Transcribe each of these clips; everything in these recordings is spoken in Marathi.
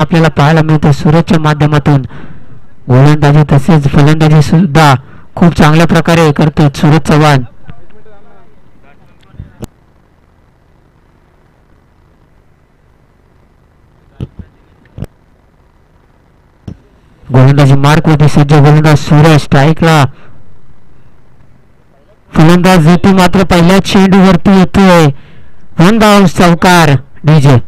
आपल्याला पाहायला मिळतं सूरजच्या माध्यमातून. गोलंदाजी तसेच फलंदाजी सुद्धा खूप चांगल्या प्रकारे करतो सूरज चव्हाण. गोलंदाजी मार्क होती सज्ज. गोलंदाज सूरज स्ट्राईकला. फलंदाज येतो मात्र पहिल्या चेंडूवरती येतोय. 1 धाव चौकार डीजे.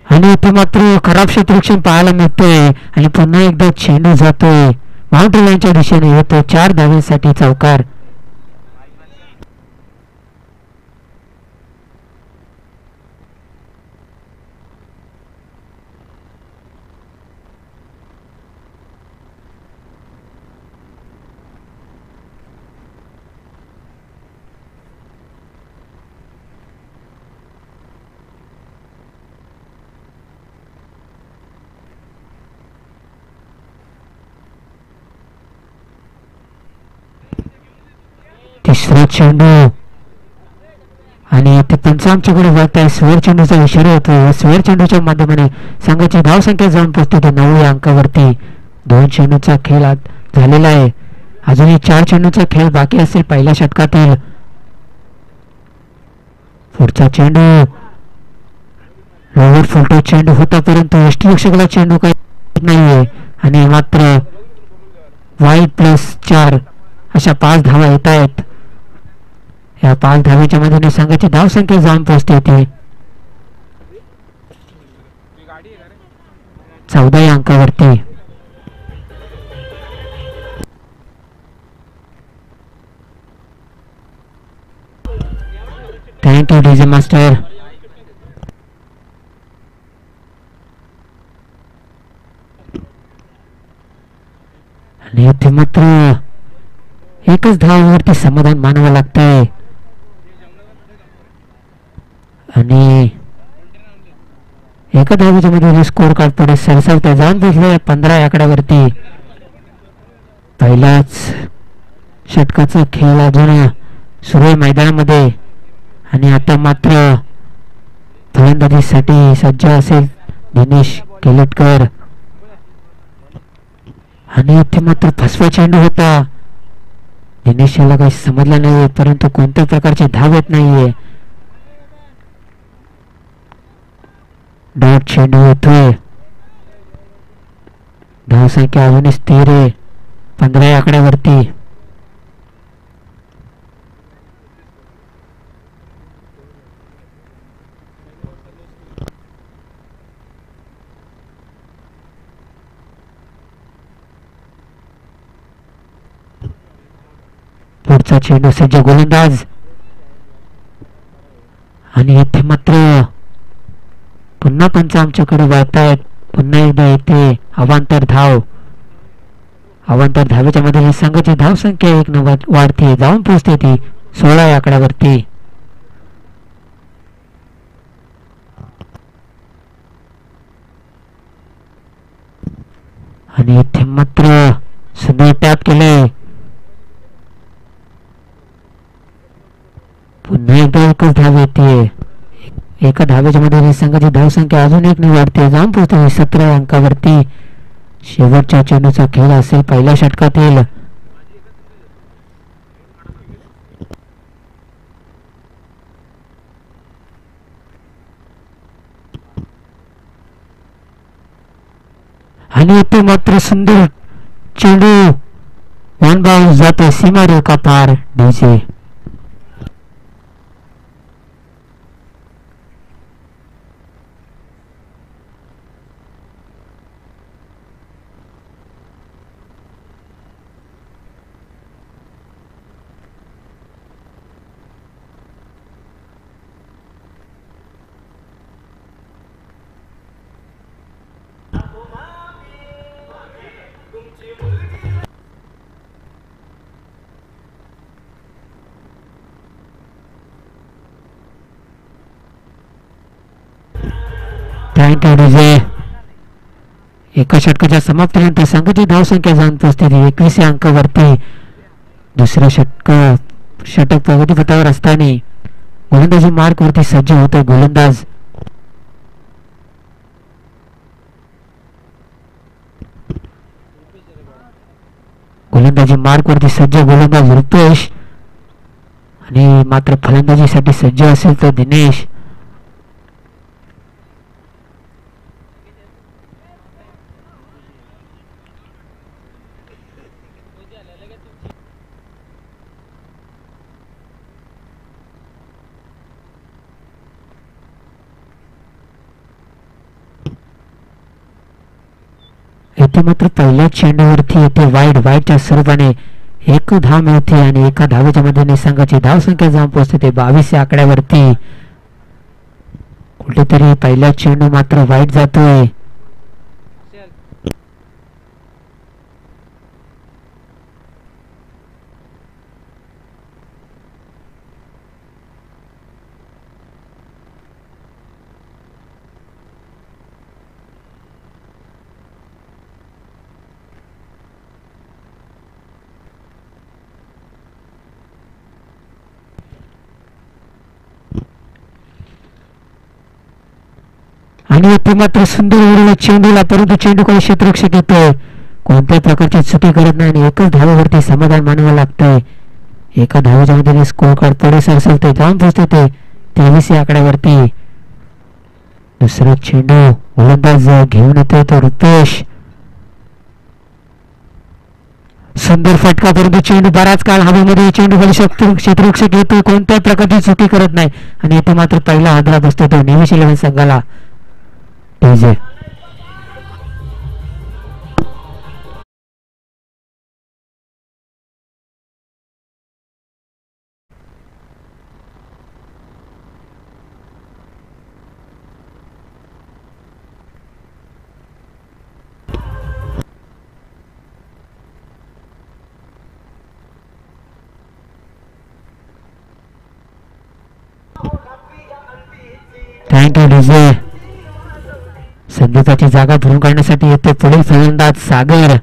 आणि इथे मात्र खराब क्षेत्ररक्षण पाहायला मिळतोय आणि पुन्हा एकदा चेंडू जातोय बाउंड्री लाईनच्या दिशेने. येतो 4 धावांसाठी चौकार. तिसरा चेंडू आणि ते पंच आमच्याकडे बघत आहे. स्वेअर चेंडूचा इशारा होतो. स्वेअर चेंडूच्या माध्यमाने संघाची धावसंख्या जाऊन पोहोचते ते 9 या अंकावरती. 2 चेंडूचा खेळ झालेला आहे. अजूनही 4 चेंडूचा खेळ बाकी असेल पहिल्या षटकातील. पुढचा चेंडू लोवर फुलटो चेंडू होता परंतु यष्टीरक्षकाला चेंडू काही नाहीये आणि मात्र वाईड +4 अशा 5 धावा येत आहेत. या 5 धावेच्या मधून संघाची धावसंख्या जाऊन पोहोचते ती 14 या अंकावरती. Thank you DJ master. आणि इथे मात्र एकच धावावरती समाधान मानावं लागतंय आणि एका धावेच्या मध्ये स्कोर कार्ड पुढे सरसावता जाऊन पोहोचले 15 या आकड्यावरती. पहिलाच षटकाचा खेळ अजून सुरू आहे मैदानामध्ये आणि आता मात्र फलंदाजीसाठी सज्ज असेल दिनेश केलेटकर. आणि इथे मात्र फसवा चेंडू होता. दिनेश याला काही समजलं नाहीये परंतु कोणत्या प्रकारचे धाव येत नाहीये. डॉट चेंडू येतोय. धावसंख्या अजून स्थिर आहे 15 या आकड्यावरती. पुढचा चेंडू सज्ज गोलंदाज आणि इथे मात्र पुन्हा पंच आमच्याकडे वळतायत. पुन्हा एकदा येते अवांतर धाव. अवांतर धावेच्या मध्ये संघाची धावसंख्या 1 न वाढते जाऊन पोहोचते ती 16 या आकड्यावरती. आणि इथे मात्र सुंदर टॅप केलंय. पुन्हा एकदा एकच धाव येते. एका धावेच्या मध्ये संघाची धावसंख्या अजून 1 ने वाढते जाऊन पोहोचते 17 अंकावरती. शेवटच्या चेंडूचा खेळ असेल पहिल्या षटकातील. आणि इथे मात्र सुंदर चेंडू 1 बाउंस जातो सीमारेखा पार डीजे. Thank you DJ. एका षटकाच्या समाप्तीनंतर संघाची धावसंख्या जाऊन पोहोचते 21 अंकावरती. दुसऱ्या षटक प्रगतीपथावर असताना गोलंदाजी मार्क वरती सज्ज होतो गोलंदाज. गोलंदाजी मार्क वरती सज्ज गोलंदाज रुपेश आणि मात्र फलंदाजीसाठी सज्ज असेल तर दिनेश. इथे मात्र पहिल्या चेंडूवरती येथे वाईडच्या स्वरूपाने एक धाव मिळते आणि एका धावेच्या मदतीने संघाची धावसंख्या जाऊन पोहोचते 22 या आकड्यावरती. कुठेतरी पहिला चेंडू मात्र वाईट जातोय. आणि इथे मात्र सुंदर उडलेला चेंडूला परंतु चेंडूकडे क्षेत्ररक्षक येतोय. कोणत्याही प्रकारची चुकी करत नाही आणि एकच धावेवरती समाधान मानावं लागतंय. एका धावेच्या मध्ये स्कोर कार्ड पुढे असेल ते जाऊन पोहोचते ते 23 या आकड्यावरती. दुसरा चेंडू गोलंदाज घेऊन येतोय तो रुपेश. सुंदर फटका परंतु चेंडू बराच काळ हवेमध्ये चेंडूकडे क्षेत्ररक्षक येतो. कोणत्याही प्रकारची चुकी करत नाही आणि इथे मात्र पहिला हादरा बसतो तो नेव्ही 11 संघाला. DJ thank you DJ. संगीताची जागा भरून काढण्यासाठी येते पुढील फलंदाज सागर.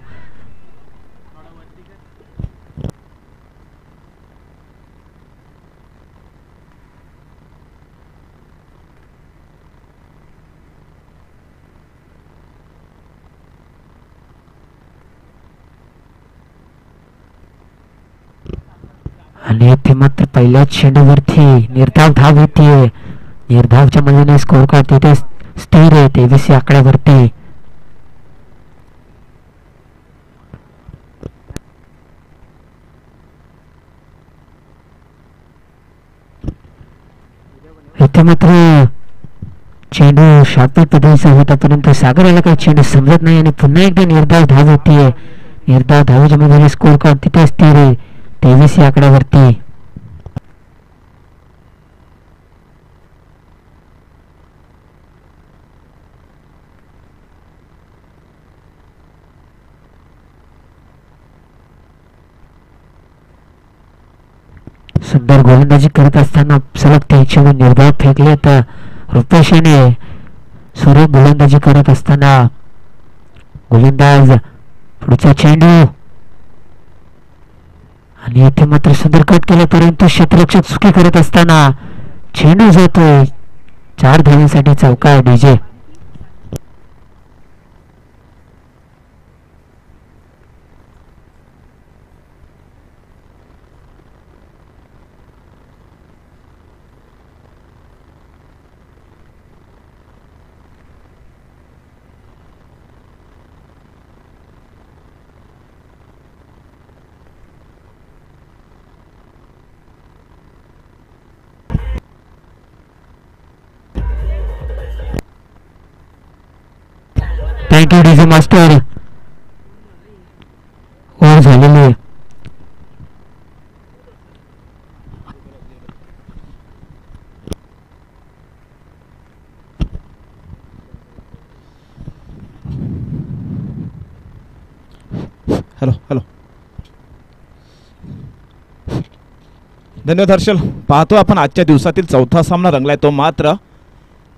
आणि येथे मात्र पहिल्या चेंडूवरती निर्धाव धाव येते. निर्धावच्या मदतीने स्कोर कार्ड तिथे स्थिर आहे 23 या आकड्यावरती. इथे मात्र चेंडू शार्पट पद्धतीचा होता परंतु सागर याला काही चेंडू समजत नाही आणि पुन्हा एकदा निर्धाव धाव होतीये. निर्धाव धावेच्या मदतीने स्कोर कार्ड तिथे स्थिर आहे 23 या आकड्यावरती. सुंदर गोलंदाजी करत असताना सलग 3 चेंडू निर्धाव फेकले तर रुपेश याने सुरेख गोलंदाजी करत असताना गोलंदाज पुढचा चेंडू आणि इथे मात्र सुंदर कट केले परंतु क्षेत्ररक्षक चुकी करत असताना चेंडू जातोय 4 धावांसाठी चौकार. DJ thank you DJ master. Over झालेली आहे. हॅलो हॅलो धन्यवाद हर्षल. पाहतो आपण आजच्या दिवसातील चौथा सामना रंगलाय तो मात्र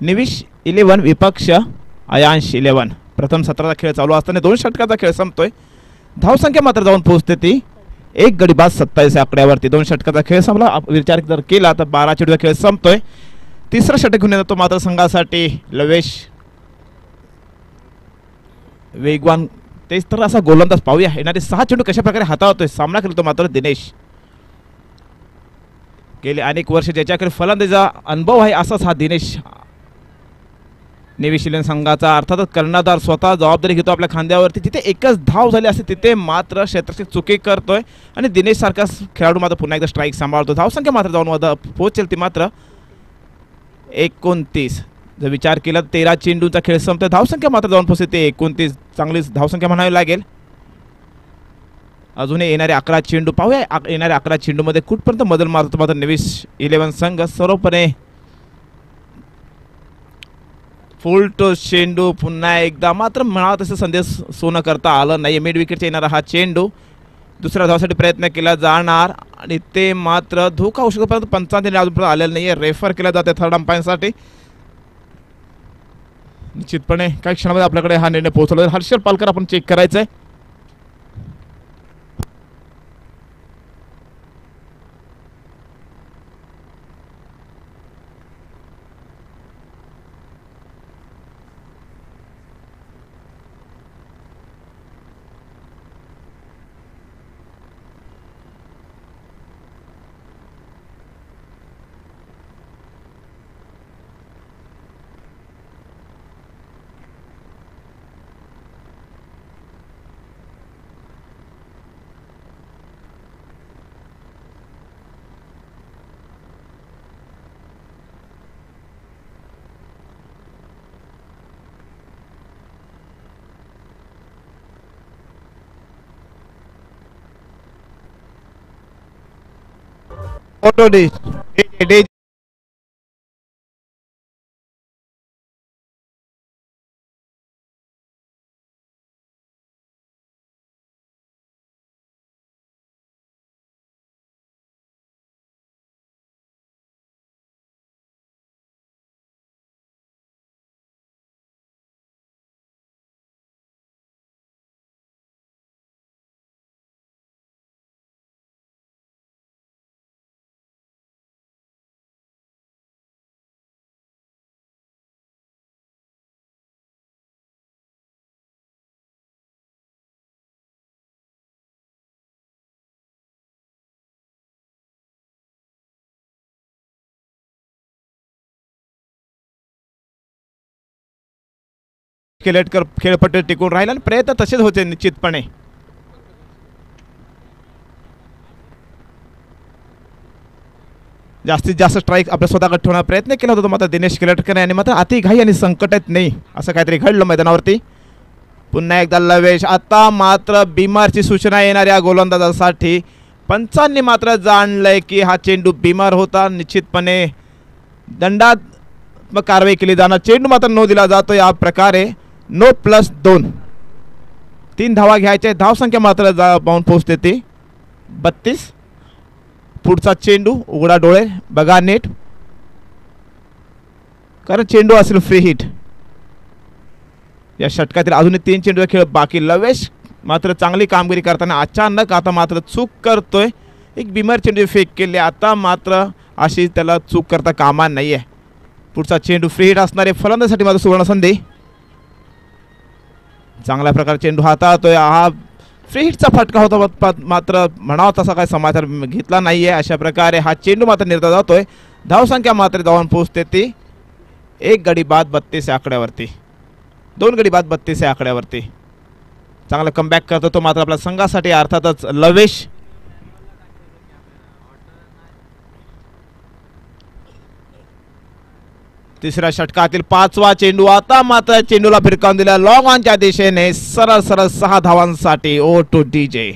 नेव्ही 11 विपक्ष अयांश 11. प्रथम सत्राचा खेळ चालू असताना 2 षटकाचा खेळ संपतोय. धावसंख्या मात्र जाऊन पोहोचते ती 1 गडी बाद 27 आकड्यावरती. 2 षटकाचा खेळ संपला. विचार जर केला तर 12 चेंडूचा खेळ संपतोय. तिसरा षटक घेऊन येतो मात्र संघासाठी लवेश. वेगवान तेच तर असा गोलंदाज पाहूया. येणारे 6 चेंडू कशा प्रकारे हाताळतोय. सामना करतो मात्र दिनेश. गेले अनेक वर्ष ज्याच्याकडे फलंदाजीचा अनुभव आहे असाच हा दिनेश. नेव्ही शिलेन संघाचा अर्थातच कर्णधार स्वतः जबाबदारी घेतो आपल्या खांद्यावरती. जिथे एकच धाव झाली असते तिथे मात्र क्षेत्ररक्षक चुकी करतोय आणि दिनेश सारखा खेळाडू मात्र पुन्हा एकदा स्ट्राईक सांभाळतो. धावसंख्या मात्र जाऊन पोहोचेल ती मात्र 29. जर विचार केला 13 चेंडूचा खेळ संपतोय. धावसंख्या मात्र जाऊन पोहोचते ते 29. चांगलीच धावसंख्या म्हणावी लागेल. अजूनही येणारे 11 चेंडू पाहूया. येणाऱ्या 11 चेंडूमध्ये कुठपर्यंत बदल मारतो मात्र नेव्ही 11 संघ. सर्वपणे फुल टॉस चेंडू पुन्हा एकदा मात्र म्हणावा तसं संदेश सोनं करता आलं नाही. मिड विकेटचा येणारा हा चेंडू दुसऱ्या धावासाठी प्रयत्न केला जाणार आणि ते मात्र धोका होऊ शकतो परंतु पंचांनी अजूनपर्यंत आलेलं नाही आहे. रेफर केला जाते थर्ड अंपायरसाठी. निश्चितपणे काही क्षणामध्ये आपल्याकडे हा निर्णय पोहोचला. हर्षल पालकर आपण चेक करायचं आहे. ऑटो डे केलेटकर खेळपट्टी टिकून राहिला आणि प्रयत्न तसेच होते निश्चितपणे. जास्तीत जास्त स्ट्राईक आपल्या स्वतःकडे ठेवण्याचा प्रयत्न केला होता मात्र दिनेश केलेटकर यांनी मात्र अतिघाई आणि संकटात नाही असं काहीतरी घडलं मैदानावरती. पुन्हा एकदा लवेश. आता मात्र बिमारची सूचना येणाऱ्या गोलंदाजासाठी. पंचांनी मात्र जाणलंय की हा चेंडू बिमार होता. निश्चितपणे दंडात्मक कारवाई केली जाणार. चेंडू मात्र नो दिला जातो. या प्रकारे नो +2. 3 धावा घ्यायच्या. धावसंख्या मात्र पाहून पोहोचते ती 32. पुढचा चेंडू उघडा डोळे बघा नेट कारण चेंडू असेल फ्री हिट. या षटकातील अजूनही 3 चेंडूचा खेळ बाकी. लवेश मात्र चांगली कामगिरी करताना अचानक आता मात्र चूक करतोय. एक बिमार चेंडू फेक केले. आता मात्र अशी त्याला चूक करता कामा नाही आहे. पुढचा चेंडू फ्री हिट असणारे फलंदाजीसाठी मात्र सुवर्ण संधी. चांगल्या प्रकारे चेंडू हाताळतोय. हा फ्री हिटचा फटका होता मात्र म्हणावा तसा काय समाचार घेतला नाहीये. अशा प्रकारे हा चेंडू मात्र निर्धार जातोय. धावसंख्या मात्र जाऊन पोहोचते ती 1 गडी बाद 32 या आकड्यावरती. 2 गडी बाद 32 या आकड्यावरती. चांगला कमबॅक करतो तो मात्र आपल्या संघासाठी अर्थातच लवेश. तिसऱ्या षटकातील 5वा चेंडू. आता मात्र चेंडूला फिरकावून दिला लॉंग ऑनच्या दिशेने. सरळ सरळ 6 धावांसाठी O2 DJ.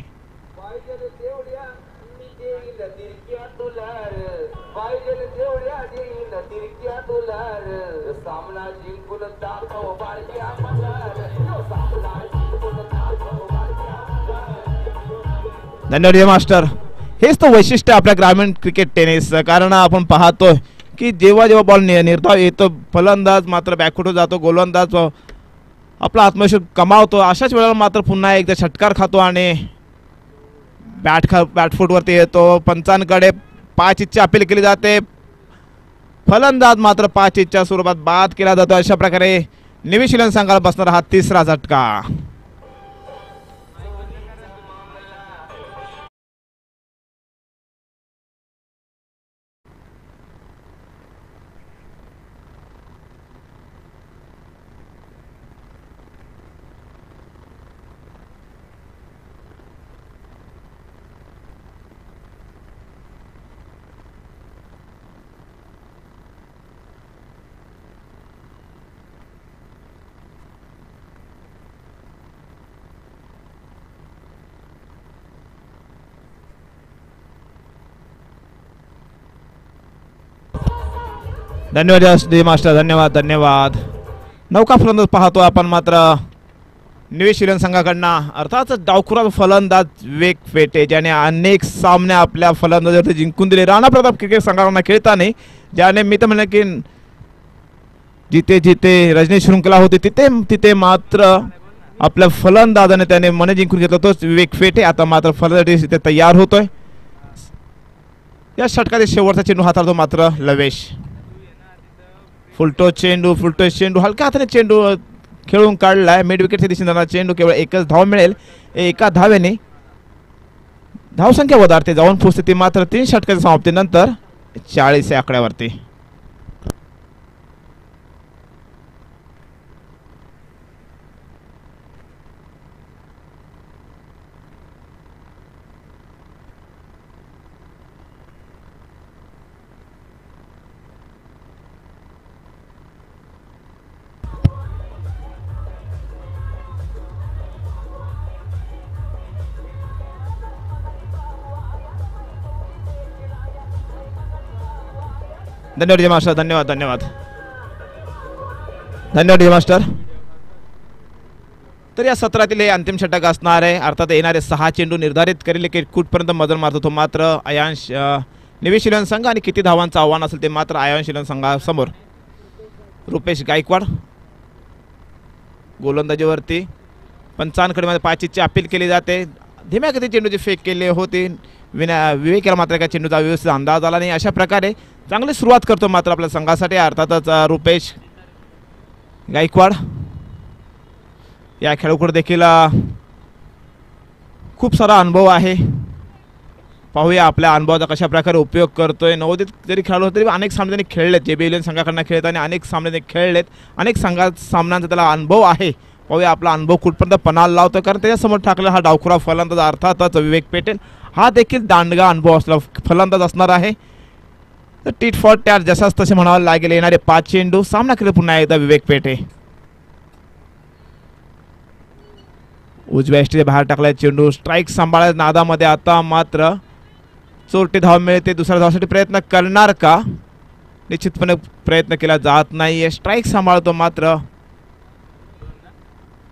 धन्यवाद मास्टर. हेच तो वैशिष्ट्य आपल्या ग्रामीण क्रिकेट टेनिस. कारण आपण पाहतोय की जेव्हा जेव्हा बॉल निर्धाव येतो फलंदाज मात्र बॅकफुटवर जातो, गोलंदाज आपला आत्मविश्वास कमावतो, अशाच वेळेला मात्र पुन्हा एकदा षटकार खातो आणि बॅटफुटवरती येतो. पंचांकडे 5 इच्छा अपील केली जाते, फलंदाज मात्र 5 इच्छा स्वरूपात बाद केला जातो. अशा प्रकारे न्यूझीलंड संघाला बसणारा हा तिसरा झटका. धन्यवाद मास्टर, धन्यवाद धन्यवाद. नौका फलंदाज पाहतो आपण मात्र न्यूझीलंड संघाकडनं, अर्थातच डावखुरा फलंदाज विवेक फेटे ज्याने अनेक सामने आपल्या फलंदाजावरती जिंकून दिले. राणा प्रताप क्रिकेट संघाकडनं खेळताना ज्याने मी तर म्हणलं की जिथे जिथे रजनी शृंखला होती तिथे तिथे मात्र आपल्या फलंदाजाने त्याने मन जिंकून घेतलं. तोच विवेक फेटे आता मात्र फलंदाजी तिथे तयार होतोय. या षटकातील शेवटचा चेंडू हाताळतो मात्र लवेश. फुलटो चेंडू हलक्या हाताने चेंडू खेळून काढलाय. मिड विकेटच्या दिशेने जाणारा चेंडू केवळ एकच धाव मिळेल. एका धावेने धावसंख्या वधारते, जाऊन पोहोचते ती मात्र 3 षटकाच्या समाप्तीनंतर 40 या आकड्यावरती. धन्यवाद जय मास्टर, धन्यवाद धन्यवाद धन्यवाद जय मास्टर. तर या सत्रातील हे अंतिम षटक असणार आहे. अर्थात येणारे 6 चेंडू निर्धारित करेल की कुठपर्यंत मजल मारतो तो मात्र न्यूझीलंड संघ, आणि किती धावांचं आव्हान असेल ते मात्र न्यूझीलंड संघासमोर. रुपेश गायकवाड गोलंदाजीवरती, पंचांकडे 5 ची अपील केली जाते. धीम्या गती चेंडूची फेक केली होती, विवेकला मात्र एका चेंडूचा व्यवस्थित अंदाज आला नाही. अशा प्रकारे चांगली सुरुवात करतो मात्र आपल्या संघासाठी अर्थातच रुपेश गायकवाड. या खेळाडूकडे देखील खूप सारा अनुभव आहे. पाहूया आपल्या अनुभवाचा कशा प्रकारे उपयोग करतोय. नवोदित जरी खेळाडू तरी अनेक सामने त्यांनी खेळलेत, JBL संघाकडनं खेळताना अनेक सामने त्यांनी खेळलेत, अनेक सामन्यांचा त्याला अनुभव आहे. पाहूया आपला अनुभव कुठपर्यंत पणाला लावतो, कारण त्याच्यासमोर टाकलेला हा डावखुरा फलंदाज अर्थातच विवेक पेटेल हा देखील दांडगा अनुभव असला फलंदाज असणार आहे. तर टीट फॉर टॅट जसाच तसे म्हणावं लागेल. येणारे 5 चेंडू सामना केले पुन्हा एकदा विवेक पेटे. उजव्या एष्टीच्या बाहेर टाकलाय चेंडू, स्ट्राईक सांभाळत नादामध्ये आता मात्र चोरटी धाव मिळते. दुसऱ्या धावासाठी प्रयत्न करणार का? निश्चितपणे प्रयत्न केला जात नाहीये. स्ट्राईक सांभाळतो मात्र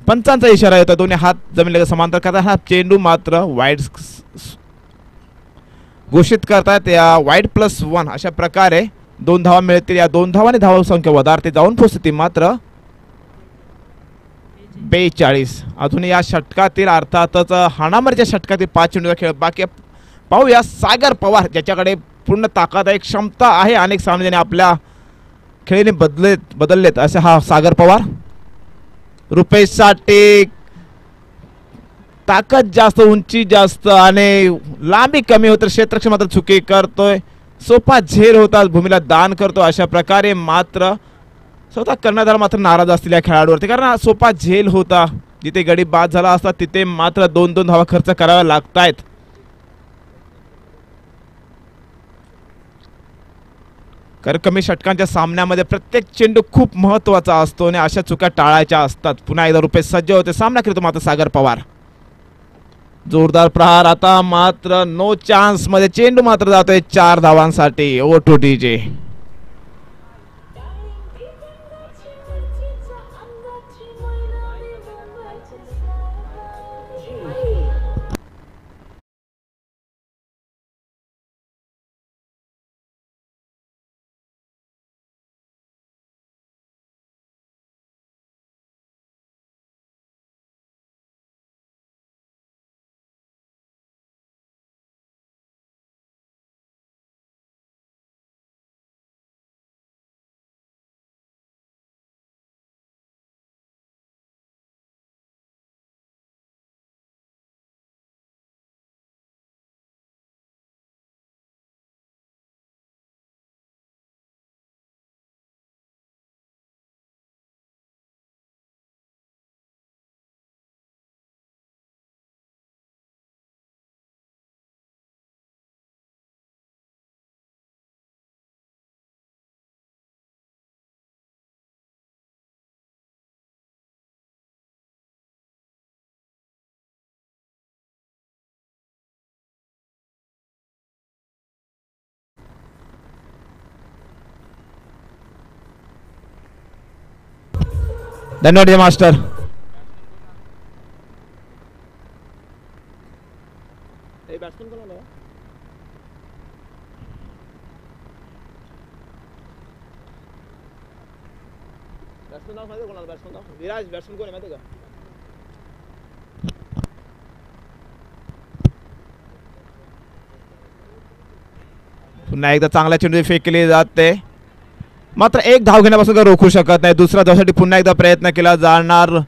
पंचांचा इशारा येतो, दोन्ही हात जमिनीला समांतर करतात. हा चेंडू मात्र वाईड घोषित करतात. या वाईड +1 अशा प्रकारे 2 धावा मिळतील. या 2 धावाने धावसंख्या वधारते, जाऊन पोहोचते मात्र 42. अजून या षटकातील अर्थातच हाणामारीच्या षटकातील 5 चेंडूचा खेळ बाकी. पाहूया सागर पवार ज्याच्याकडे पूर्ण ताकद आहे, क्षमता आहे, अनेक सामने ज्याने आपल्या खेळीने बदललेत असे हा सागर पवार. रुपेशसाठी ताकद जास्त, उंची जास्त आणि लांबी कमी होतं, क्षेत्ररक्षण मात्र चुकी करतोय. सोपा झेल होता, भूमीला दान करतो. अशा प्रकारे मात्र स्वतः कर्णधार मात्र नाराज असतील या खेळाडूवरती, कारण सोपा झेल होता. जिथे गडी बाद झाला असता तिथे मात्र 2-2 धावा खर्च कराव्या लागतायत. कारण कमी षटकांच्या सामन्यामध्ये प्रत्येक चेंडू खूप महत्त्वाचा असतो आणि अशा चुका टाळायच्या असतात. पुन्हा एकदा रुपेश सज्ज होते, सामना करतो मात्र सागर पवार. जोरदार प्रहार, आता मात्र नो चान्स मध्ये चेंडू मात्र जातोय 4 धावांसाठी O2T धन्यवाद जय मास्टर. विराज बॅट्समन कोण आहे माहिती का? पुन्हा एकदा चांगल्या चेंडू फेक केली जाते, मात्र एक धाव घेण्यापासून रोखू शकत नाही. दुसऱ्या धावसाठी पुन्हा एकदा प्रयत्न केला जाणार.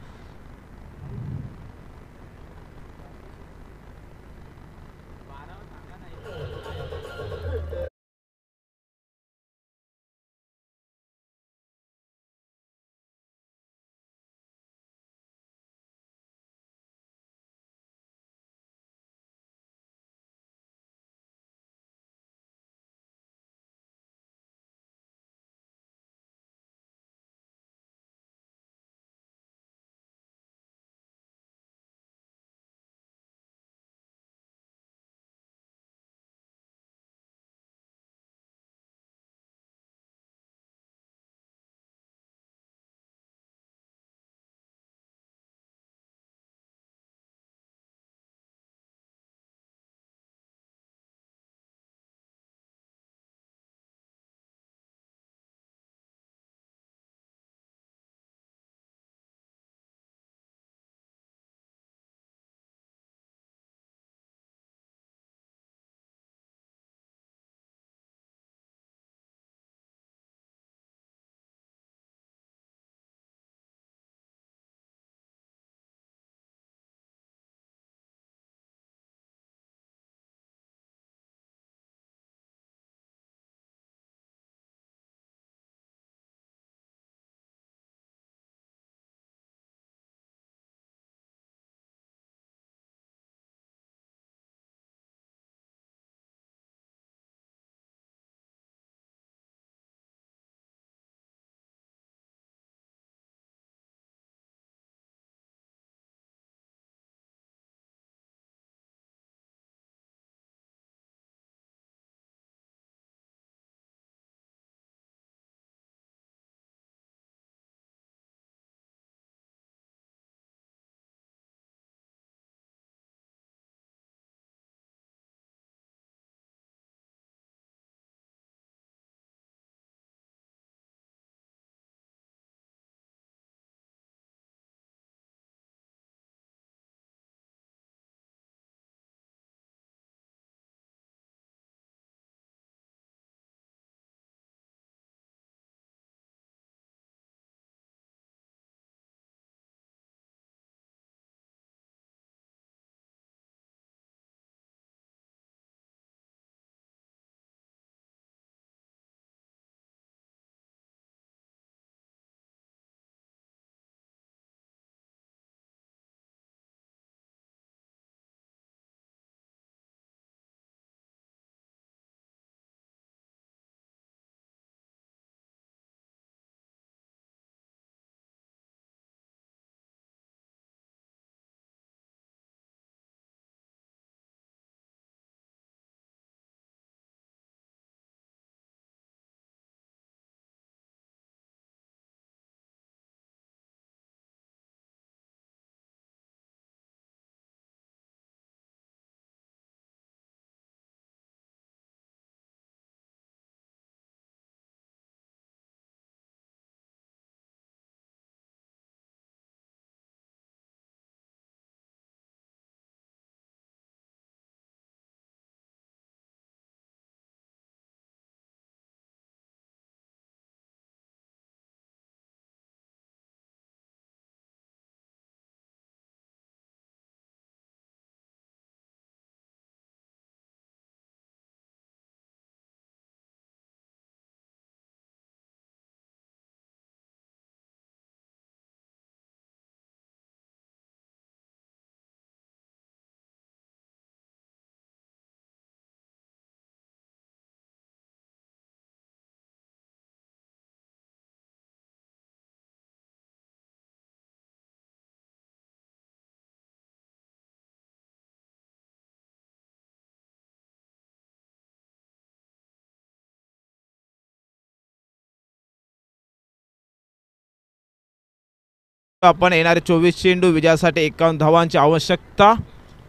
आपण येणारे 24 चेंडू विजयासाठी 51 धावांची आवश्यकता.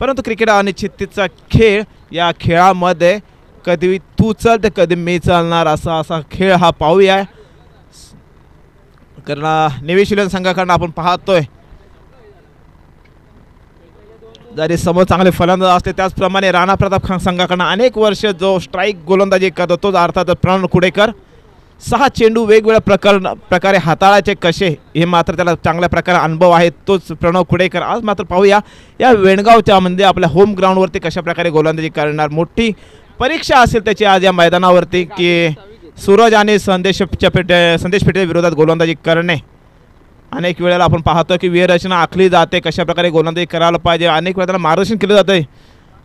परंतु क्रिकेट हा अनिश्चिततेचा खेळ. या खेळामध्ये कधी तू चल तर कधी मी चालणार असा खेळ हा पाहूया. कारण निवेशिलन संघाकडून आपण पाहतोय जरी समोर चांगले फलंदाज असते त्याचप्रमाणे राणा प्रताप संघाकडून अनेक वर्ष जो स्ट्राईक गोलंदाजी करतो तोच अर्थात प्रणव कुडेकर. 6 चेंडू वेगवेगळ्या प्रकारे हाताळायचे कसे हे मात्र त्याला चांगल्या प्रकारे अनुभव आहे तोच प्रणव कुडेकर. आज मात्र पाहूया या वेणगावच्या म्हणजे आपल्या होम ग्राउंडवरती कशा प्रकारे गोलंदाजी करणार. मोठी परीक्षा असेल त्याची आज या मैदानावरती की सूरज आणि संदेश पेठे विरोधात गोलंदाजी करणे. अनेक वेळेला आपण पाहतो की व्यूहरचना आखली जाते कशा प्रकारे गोलंदाजी करायला पाहिजे. अनेक वेळा त्यांना मार्गदर्शन केलं जाते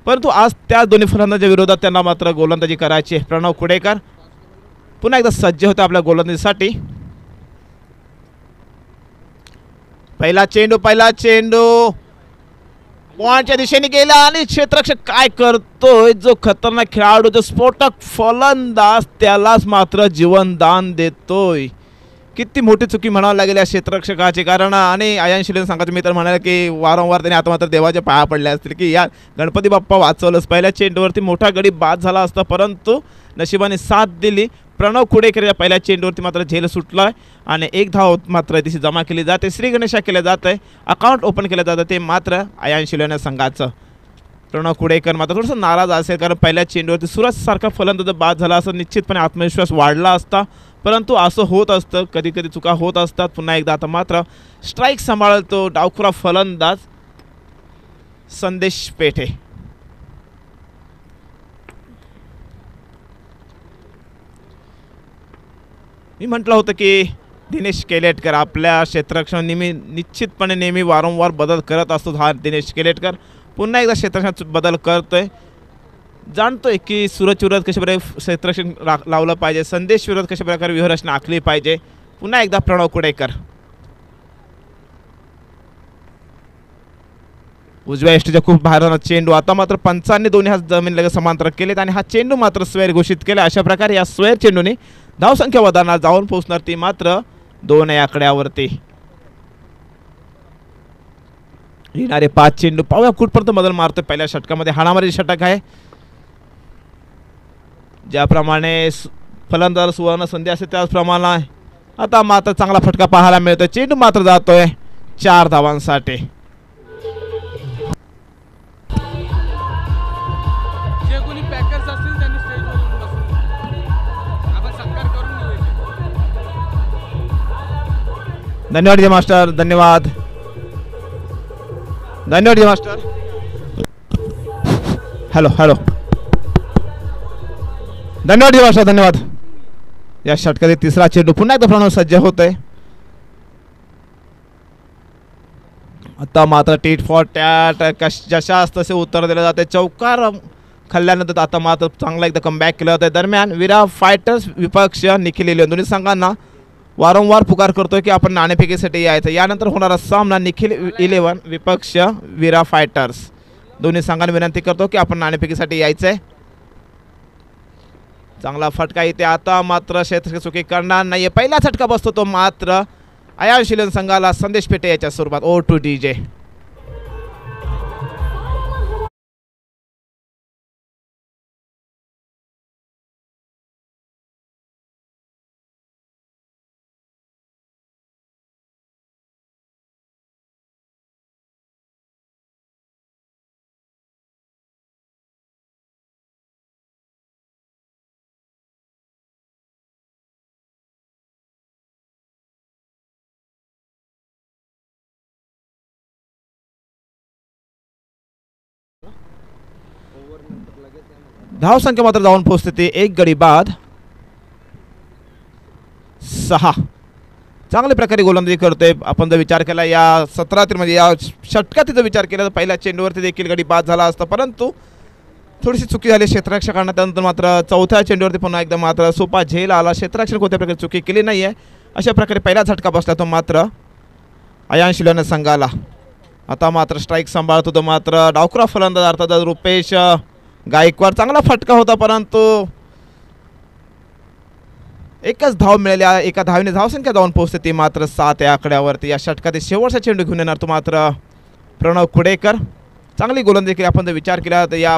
परंतु आज त्या दोन्ही फलंदाजांच्या विरोधात त्यांना मात्र गोलंदाजी करायची. प्रणव कुडेकर पुन्हा एकदा सज्ज होते आपल्या गोलंदाजीसाठी. पहिला चेंडू पॉइंटच्या दिशेने गेला आणि क्षेत्ररक्षक काय करतोय जो खतरनाक खेळाडू जो स्फोटक फलंदाज त्यालाच मात्र जीवनदान देतोय. किती मोठी चुकी म्हणावं लागेल या क्षेत्ररक्षकाची. कारण आणि आयन शिलेन सांगायचे मी तर म्हणाले की वारंवार त्याने आता मात्र देवाच्या पाया पडल्या असतील की या गणपती बाप्पा वाचवलंच. पहिल्या चेंडूवरती मोठा गडी बाद झाला असता परंतु नशिबाने साथ दिली. प्रणव कुडेकर या पहिल्या चेंडूवरती मात्र झेल सुटला आणि 1 धाव मात्र तिथे जमा केली जाते. श्री गणेशा केलं जात आहे. अकाउंट ओपन केलं जातं ते मात्र आयन शिलेन संघाचं. प्रणव कुडेकर मात्र थोडंसं नाराज असेल कारण पहिल्या चेंडूवरती सुरजसारखा फलंदाज बाद झाला असं निश्चितपणे आत्मविश्वास वाढला असता परंतु असं होत असतं कधी कधी चुका होत असतात. पुन्हा एकदा आता मात्र स्ट्राईक सांभाळतो डावखुरा फलंदाज संदेश पेठे. मी म्हटलं होतं की दिनेश केलेटकर आपल्या क्षेत्ररक्षण निश्चितपणे नेहमी वारंवार बदल करत असतो हा दिनेश केलेटकर. पुन्हा एकदा क्षेत्ररक्षणात बदल करतोय. जाणतोय की सूरज विरोधात कशा प्रकारे क्षेत्ररक्षण लावलं पाहिजे. संदेश विरोधात कशा प्रकारे व्यूहरचना आखली पाहिजे. पुन्हा एकदा प्रणव कुडेकर उजव्या एष्टीच्या खूप बाहेर चेंडू. आता मात्र पंचांनी दोन्ही हात जमीन लगेच समांतर केलेत आणि हा चेंडू मात्र स्वेर घोषित केला. अशा प्रकारे या स्वेर चेंडूने धावसंख्या वाढवणार जाऊन पोहोचणार ती मात्र 2 या आकड्यावरती. येणारे 5 चेंडू पाहूया कुठपर्यंत बदल मारतोय. पहिल्या षटकामध्ये हाणामारी षटक आहे. ज्याप्रमाणे फलंदाज सुवर्ण संधी असते त्याचप्रमाणे आता मात्र चांगला फटका पाहायला मिळतोय. चेंडू मात्र जातोय 4 धावांसाठी. धन्यवाद जय मास्टर. धन्यवाद जय मास्टर. हॅलो धन्यवाद जय मास्टर. धन्यवाद. या षटकातील 3रा चेंडू पुन्हा एकदा प्रणव सज्ज होत आहे. आता मात्र टीट फॉर टॅट जशास तसे उत्तर दिले जाते. चौकार खाल्ल्यानंतर आता मात्र चांगला एकदा कमबॅक केलं जातं. दरम्यान विरा फायटर्स विपक्ष निखिल इलेव्हन दोन्ही संघांना वारंवार पुकार करतोय की आपण नाणेफेकीसाठी यायचं. यानंतर होणारा सामना निखिल इलेव्हन विपक्ष विरा फायटर्स दोन्ही संघांना विनंती करतो की आपण नाणेफेकीसाठी यायचंय. चांगला फटका इथे. आता मात्र क्षेत्र चुकी करणार नाहीये. पहिला झटका बसतो तो मात्र आयन शिलेन संघाला संदेश पेठे याच्या स्वरूपात. O2 DJ. धावसंख्या मात्र जाऊन पोहोचते ते 1 गडी बाद 6. चांगल्या प्रकारे गोलंदाजी करतोय. आपण जर विचार केला या 17 मध्ये या षटकात जर विचार केला तर पहिल्या चेंडूवरती देखील गडी बाद झाला असता परंतु थोडीशी चुकी झाली क्षेत्ररक्षकांना. त्यानंतर मात्र 4थ्या चेंडूवरती पुन्हा एकदा मात्र सोपा झेल आला. क्षेत्ररक्षक कोणत्या प्रकारे चुकी केली नाही आहे. अशा प्रकारे पहिला झटका बसला तो मात्र आयन शिलेन संघाला. आता मात्र स्ट्राईक सांभाळतो तो मात्र डावखुरा फलंदाज अर्थात रुपेश गायकवाड. चांगला फटका होता परंतु एकच धाव मिळाली, एका धावेने धावसंख्या जाऊन पोहोचते ती मात्र 7 या आकड्यावरती. या षटकात शेवटचा चेंडू घेऊन येणार तो मात्र प्रणव कुडेकर. चांगली गोलंदाजी केली. आपण जर विचार केला तर या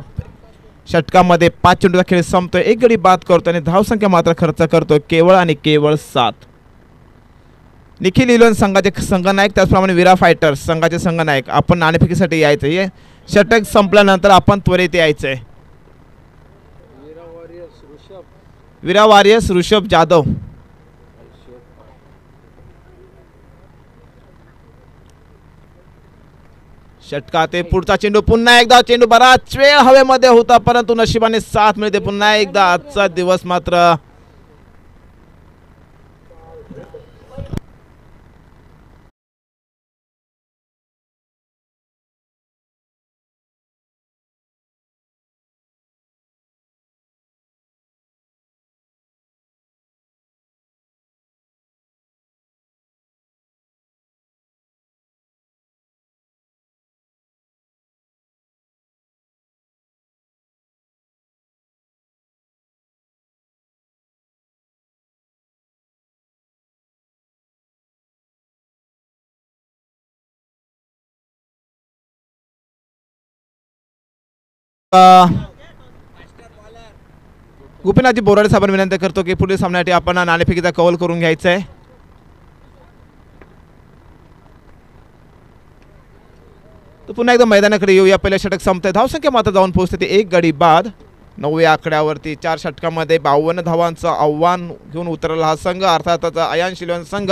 षटकामध्ये 5 चेंडूचा खेळ संपतोय, एक गडी बाद करतो आणि धावसंख्या मात्र खर्च करतो केवळ आणि केवळ 7. निखिल इलोन संघाचे संघनायक, त्याचप्रमाणे विरा फायटर्स संघाचे संघनायक. आपण नाणेफेकीसाठी यायचं, हे षटक संपल्यानंतर आपण त्वरित यायचंय. विरा वॉरियर्स ऋषभ जाधव. षटकात पुढचा चेंडू, पुन्हा एकदा चेंडू बराच वेळ हवेमध्ये होता परंतु नशिबाने साथ मिळते. पुन्हा एकदा आजचा दिवस मात्र गोपीनाथजी बोराडे साहेबांना विनंती करतो की पुढील सामन्यासाठी आपण नाणेफेकीचा कौल करून घ्यायचा आहे. तर पुन्हा एकदा मैदानाकडे येऊया. पहिल्या षटक संपतंय, धावसंख्या मात्र जाऊन पोहोचते ती एक गडी बाद 9 या आकड्यावरती. 4 षटकामध्ये 52 धावांचं आव्हान घेऊन उतरला हा संघ, अर्थातच आयन शिलोन संघ.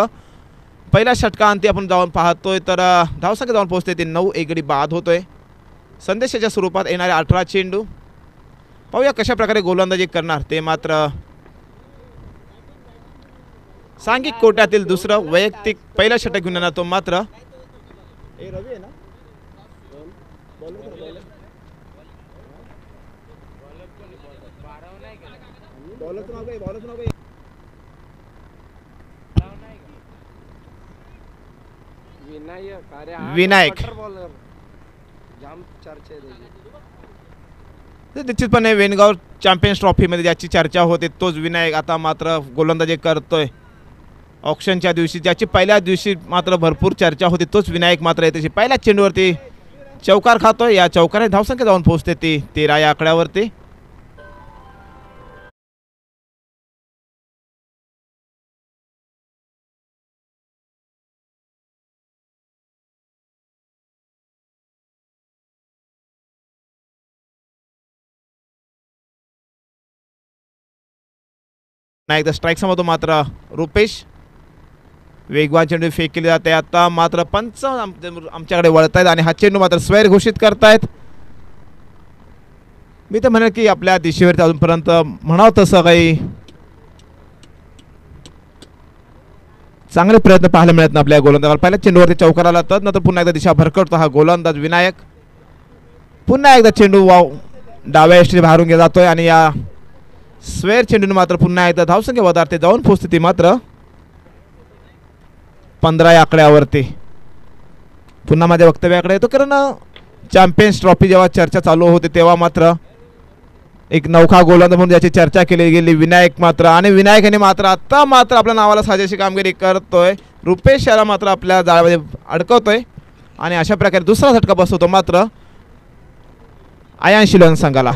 पहिल्या षटकांती आपण जाऊन पाहतोय तर धावसंख्या जाऊन पोहोचते ती 9, एक गडी बाद होतोय. संदेशाच्या स्वरूपात येणारे 18 चेंडू. पाहूया कशा प्रकारे गोलंदाजी करणार ते. मात्र सांघिक कोट्यातील दुसरं वैयक्तिक पहिलं षटक घेऊन येणार तो मात्र विनायक. निश्चितपणे वेणगाव चॅम्पियन्स ट्रॉफीमध्ये ज्याची चर्चा होते तोच विनायक आता मात्र गोलंदाजी करतोय. ऑक्शनच्या दिवशी ज्याची पहिल्या दिवशी मात्र भरपूर चर्चा होती तोच विनायक मात्र येते पहिल्या चेंडूवरती चौकार खातोय. या चौकाने धावसंख्या जाऊन पोहोचते ती 13 या आकड्यावरती. एकदा स्ट्राईक समोर मात्र रुपेश. वेगवान चेंडू फेक केली जाते. आता मात्र पंच आमच्याकडे वळत आहेत आणि हा चेंडू मात्र स्वैर घोषित करतायत. मी तर म्हणेन की आपल्या दिशेवरती अजूनपर्यंत म्हणावं तसं काही चांगले प्रयत्न पाहायला मिळत ना आपल्या गोलंदाजाला. पहिल्या चेंडूवरती चौकार आला तर नंतर पुन्हा एकदा दिशा भरकटतो हा गोलंदाज विनायक. पुन्हा एकदा चेंडू डाव्या यष्टीने बाहेरून गेला जातोय आणि या स्वेर चेंडूने मात्र पुन्हा एकदा धावसंख्या वधारते जाऊन पोहोचते ती मात्र 15 या आकड्यावरती. पुन्हा माझ्या वक्तव्याकडे येतो कारण चॅम्पियन्स ट्रॉफी जेव्हा चर्चा चालू होते तेव्हा मात्र एक नौखा गोलंदाज म्हणून ज्याची चर्चा केली गेली विनायक मात्र, आणि विनायकाने मात्र आता मात्र आपल्या नावाला साजेशी कामगिरी करतोय. रुपेश याला मात्र आपल्या जाळ्यामध्ये अडकवतोय आणि अशा प्रकारे दुसरा झटका बसवतो मात्र आयन शिलोन संघाला.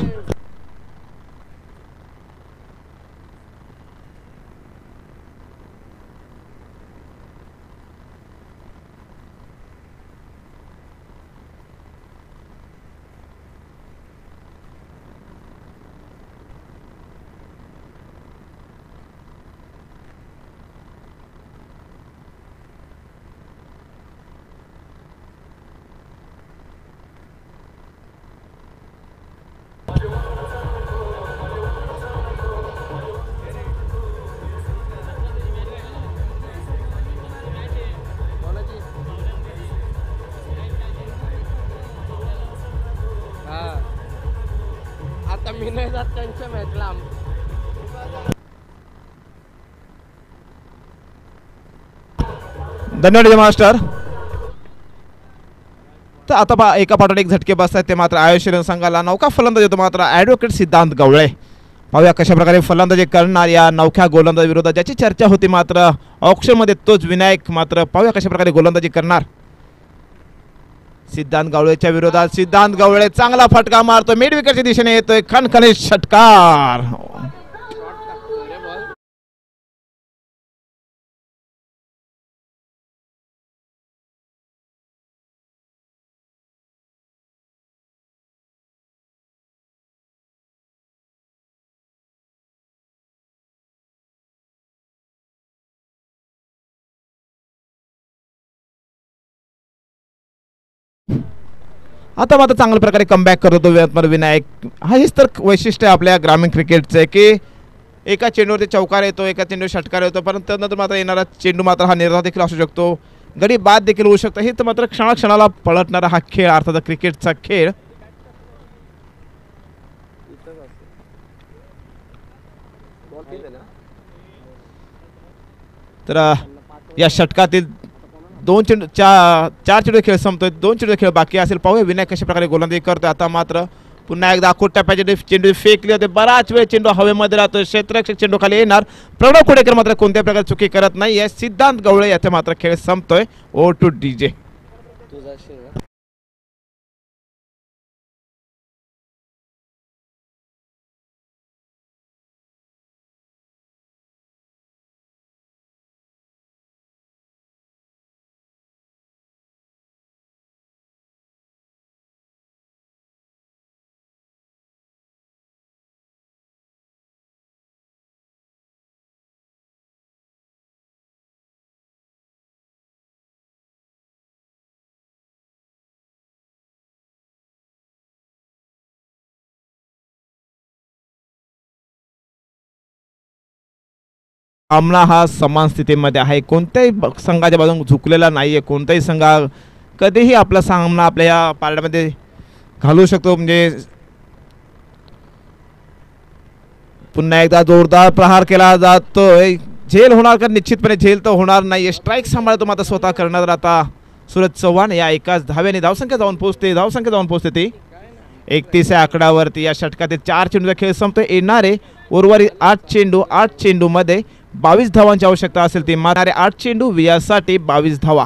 मी नाही जात त्यांच्या मॅचला. धन्यवाद मास्टर. तर आता एका पाठोपाठ एक झटके बसतात ते मात्र आयुष्य संघाला. नौका फलंदाज होतो मात्र ॲडव्होकेट सिद्धांत गवळे. पाहूया कशा प्रकारे फलंदाजी करणार या नवख्या गोलंदाज विरोधात, ज्याची चर्चा होती मात्र ऑक्शन मध्ये तोच विनायक. मात्र पाहूया कशा प्रकारे गोलंदाजी करणार सिद्धांत गवळेच्या विरोधात. सिद्धांत गवळे चांगला फटका मारतो, मिड विकेटच्या दिशेने येतोय खणखणीत षटकार. अरे बॉल आता मात्र चांगल्या प्रकारे कमबॅक करतो विनायक. हेच तर वैशिष्ट्य आपल्या ग्रामीण क्रिकेटचं आहे की एका चेंडूवरती चौकार येतो, एका चेंडूवर षटकार येतो, परंतु त्यानंतर मात्र येणारा चेंडू मात्र हा निर्धार देखील असू शकतो, गडी बाद देखील होऊ शकतो. हे तर मात्र क्षणाक्षणाला पलटणारा हा खेळ, अर्थात क्रिकेटचा खेळ. तर या षटकातील चार चेंडू खेळ संपतोय, 2 चेंडू खेळ बाकी असेल. पाहूया विनायक कशा प्रकारे गोलंदाजी करतोय. आता मात्र पुन्हा एकदा अकोट टप्प्याचे चेंडू फेकले होते, बराच वेळ चेंडू हवेमध्ये राहतोय, क्षेत्ररक्षक चेंडू खाली येणार. प्रणव कुडेकर मात्र कोणत्या प्रकारे चुकी करत नाही. सिद्धांत गवळे याचा मात्र खेळ संपतोय. ओ टू डीजे. तुझा शेर सामना हा समान स्थितीमध्ये आहे, कोणत्याही संघाच्या बाजून झुकलेला नाहीये. कोणताही संघ कधीही आपला सामना आपल्या या पारड्यामध्ये घालू शकतो. म्हणजे पुन्हा एकदा जोरदार प्रहार केला जातोय, झेल होणार का? निश्चितपणे झेल तर होणार नाही. स्ट्राईक सांभाळतो मात्र स्वतः करणार आता सूरज चव्हाण. या एकाच धाव्याने धावसंख्या जाऊन पोहोचते ती 31 या आकड्यावरती. या षटकातील 4 चेंडूचा खेळ संपतोय. येणारे उर्वरित 8 चेंडू मध्ये 22 धावांची आवश्यकता असेल ती मारणारे 8 चेंडू विजयासाठी 22 धावा.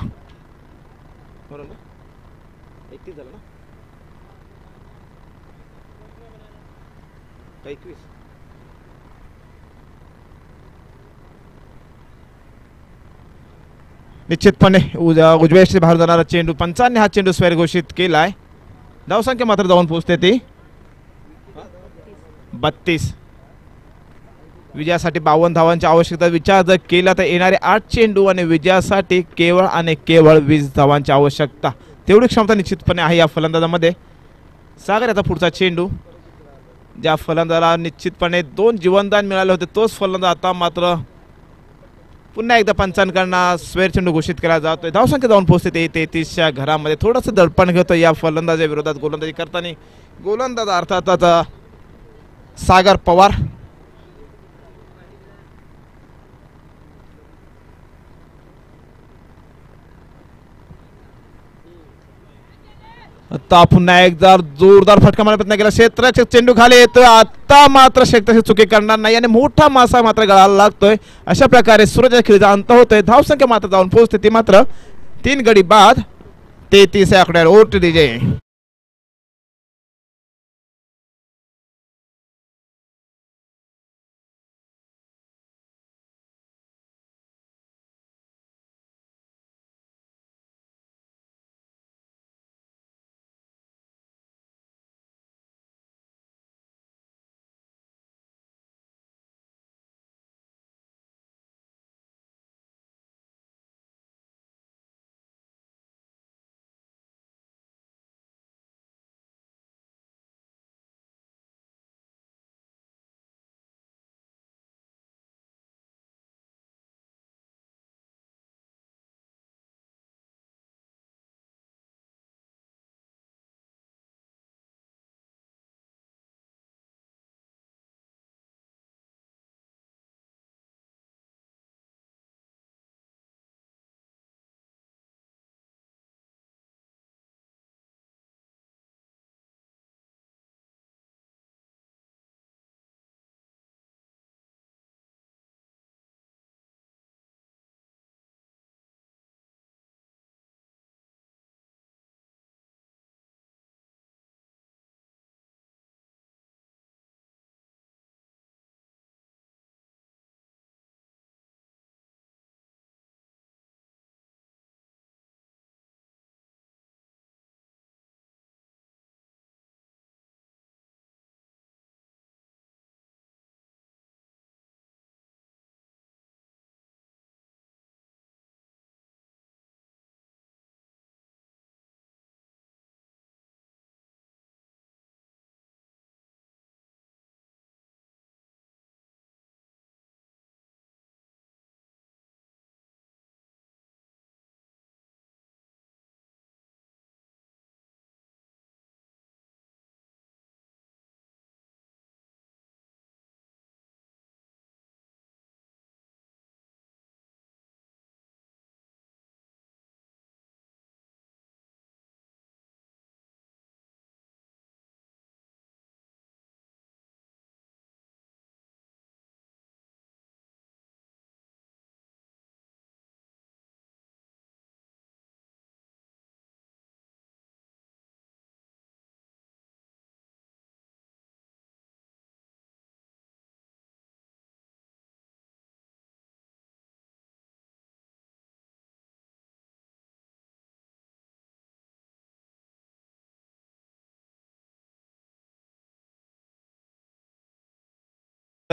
निश्चितपणे उजव्या बाहेर जाणारा चेंडू, पंचांनी हा चेंडू स्वेर घोषित केलाय. धावसंख्या मात्र जाऊन पोहोचते ती 32. विजयासाठी 52 धावांची आवश्यकता विचार जर केला तर येणारे 8 चेंडू आणि विजयासाठी केवळ आणि केवळ 20 धावांची आवश्यकता, तेवढी क्षमता निश्चितपणे आहे या फलंदाजामध्ये. सागर याचा पुढचा चेंडू, ज्या फलंदाजाला निश्चितपणे 2 जीवनदान मिळाले होते तोच फलंदाज आता मात्र पुन्हा एकदा पंचांकडनं स्वेर चेंडू घोषित केला जातोय. धावसंख्या जाऊन पोहोचते 33च्या घरामध्ये. थोडंसं दडपण घेतो या फलंदाजा विरोधात गोलंदाजी करताना. गोलंदाज अर्थातच सागर पवार. आता पुन्हा एकदा जोरदार फटका मारण्याचा प्रयत्न केला, क्षेत्ररक्षक चेंडू खाली येतोय. आता मात्र क्षेत्ररक्षक चुकी करणार नाही आणि मोठा मासा मात्र गळाला लागतोय. अशा प्रकारे सूरज खेळीचा अंत होतोय. धावसंख्या मात्र जाऊन पोहोचते ती मात्र 3 गडी बाद 33 आकड्यावर. ओट डीजे.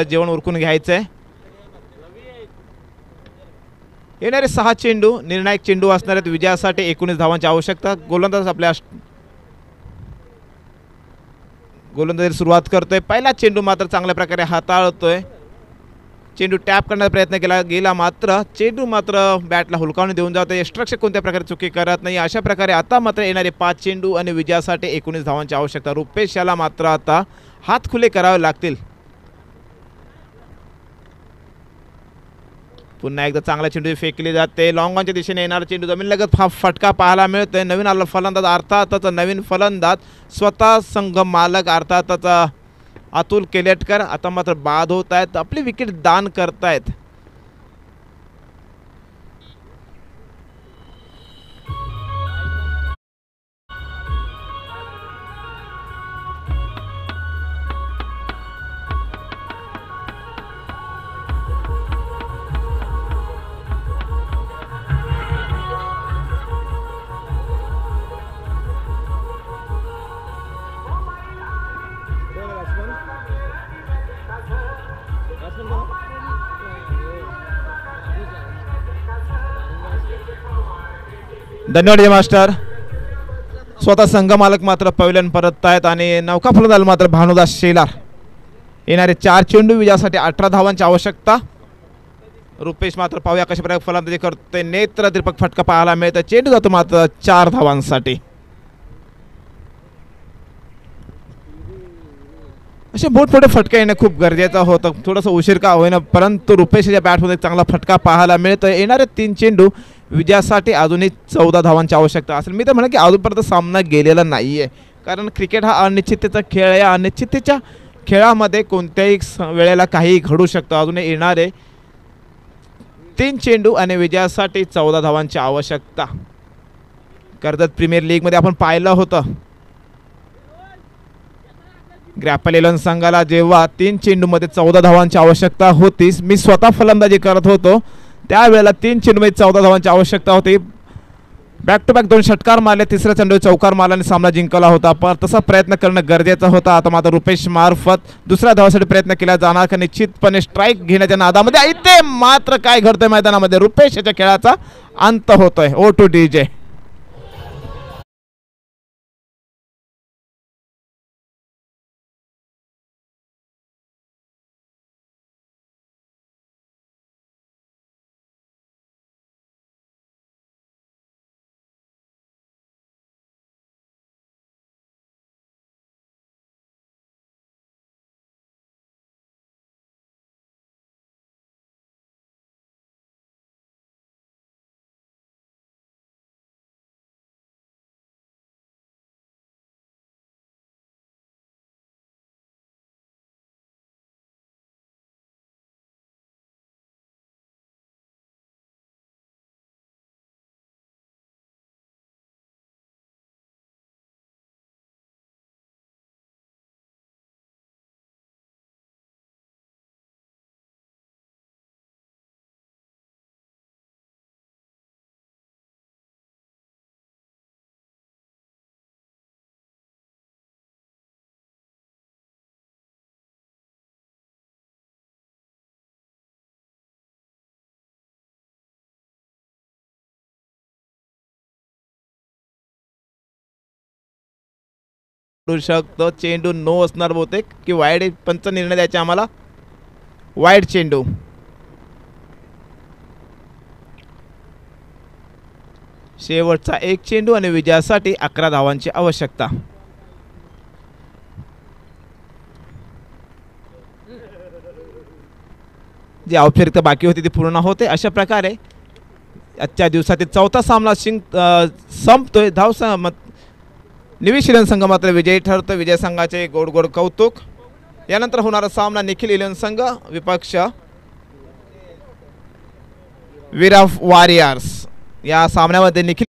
जेवण उरकून घ्यायचंय. येणारे 6 चेंडू निर्णायक चेंडू असणार आहेत. विजयासाठी 19 धावांची आवश्यकता. गोलंदाज आपल्या गोलंदाजी सुरुवात करतोय. पहिला चेंडू मात्र चांगल्या प्रकारे हाताळतोय. चेंडू टॅप करण्याचा प्रयत्न केला गेला, मात्र चेंडू मात्र बॅटला हुलकावून देऊन जातोय. यष्टरक्षक कोणत्या प्रकारे चुकी करत नाही. अशा प्रकारे आता मात्र येणारे 5 चेंडू आणि विजयासाठी 19 धावांची आवश्यकता. रुपेश याला मात्र आता हात खुले करावे लागतील. पुन्हा एकदा चांगला चेंडू फेकली जाते. लॉंग ऑनच्या दिशेने येणारा चेंडू जमीनलगत हा फटका पाहायला मिळतोय. नवीन आला फलंदाज अर्थातच नवीन फलंदाज स्वतः संघ मालक अर्थातच अतुल केलेटकर आता मात्र बाद होत आहेत. आपली विकेट दान करतायत. धन्यवाद मास्टर. स्वतः संघ मालक मात्र पवेलियन परत आहेत आणि नौका फलंदाज मात्र भानुदास शेलार. येणारे 4 चेंडू विजयासाठी 18 धावांची आवश्यकता. रुपेश मात्र पाहूया कशा प्रकारे फलंदाजी करते. नेत्र दीपक फटका पाहायला मिळतं. चेंडू जातो मात्र 4 धावांसाठी. असे मोठमोठे फटके येणे खूप गरजेचं होतं. थोडंसं उशीर का होईना, परंतु रुपेशच्या बॅटमध्ये चांगला फटका पाहायला मिळतोय. येणारे 3 चेंडू विजयासाठी अजूनही 14 धावांची आवश्यकता असेल. मी तर म्हणेन की अजूनपर्यंत सामना गेलेला नाही आहे, कारण क्रिकेट हा अनिश्चिततेचा खेळ आहे. अनिश्चिततेच्या खेळामध्ये कोणत्याही वेळेला काही घडू शकतं. अजून येणारे 3 चेंडू आणि विजयासाठी 14 धावांची आवश्यकता. कर्जत प्रीमियर लीगमध्ये आपण पाहिलं होतं, ग्रॅपल 11 संघाला जेव्हा 3 चेंडूमध्ये 14 धावांची आवश्यकता होती, मी स्वतः फलंदाजी करत होतो त्यावेळेला 3 चेंडूमध्ये 14 धावांची आवश्यकता होती. बॅक टू बॅक 2 षटकार मारले, तिसऱ्या चेंडू चौकार मारल्याने सामना जिंकला होता. पण तसा प्रयत्न करणं गरजेचं होतं. आता मात्र रुपेश मार्फत दुसऱ्या धावासाठी प्रयत्न केला जाणार का निश्चितपणे स्ट्राईक घेण्याच्या नादामध्ये इथे मात्र काय घडतंय मैदानामध्ये. रुपेश याच्या खेळाचा अंत होतोय. ओ टू डीजे. शकतो चेंडू नो असणार बहुतेक की वाईड. पंच निर्णय द्यायचे आम्हाला. वाईड चेंडू. शेवटचा 1 चेंडू आणि विजयासाठी 11 धावांची आवश्यकता. जी औपचारिकता बाकी होती ती पूर्ण होते. अशा प्रकारे आजच्या दिवसातील 4था सामना संपतोय. निवी श्रीलन संघ मात्र विजयी ठरतो. विजय संघाचे गोड गोड कौतुक. यानंतर होणारा सामना निखिल 11 संघ विपक्ष वीर ऑफ वॉरियर्स. या सामन्यामध्ये निखिल